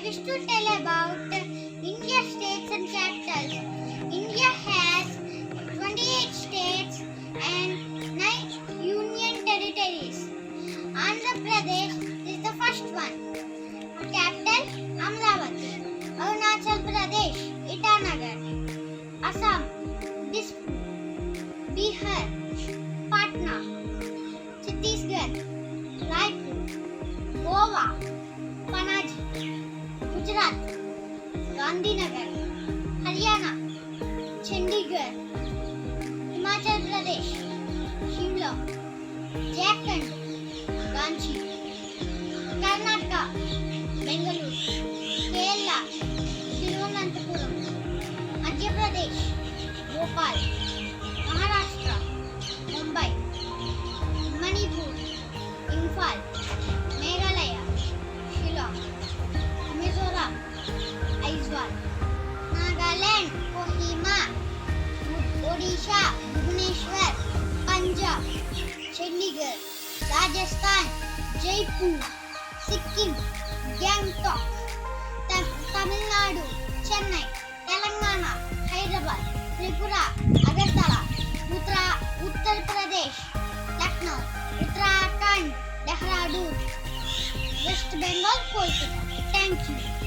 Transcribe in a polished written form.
wish to tell about India states and capitals. India has 28 states and 9 union territories. Andhra Pradesh is the first one. Capital Amravati. Arunachal Pradesh Itanagar. Assam Bihar Patna. Chhattisgarh Raipur. Goa Panaji. Gujarat Gandhinagar. Haryana Chandigarh. Himachal Pradesh Shimla. Jharkhand Ranchi. Karnataka Bengaluru. Kerala Thiruvananthapuram. Madhya Pradesh Bhopal. Maharashtra Mumbai. Manipur Imphal. Meghalaya Shillong. Mizoram Aizawl. Nagaland Kohima. Odisha Bhubaneswar. Punjab Chandigarh. Rajasthan Jaipur. Sikkim Gangtok. Tamil Nadu Chennai. Telangana Hyderabad. Tripura Agartala. Uttar Pradesh Lucknow. Uttarakhand Dehradun. West Bengal Kolkata. Thank you.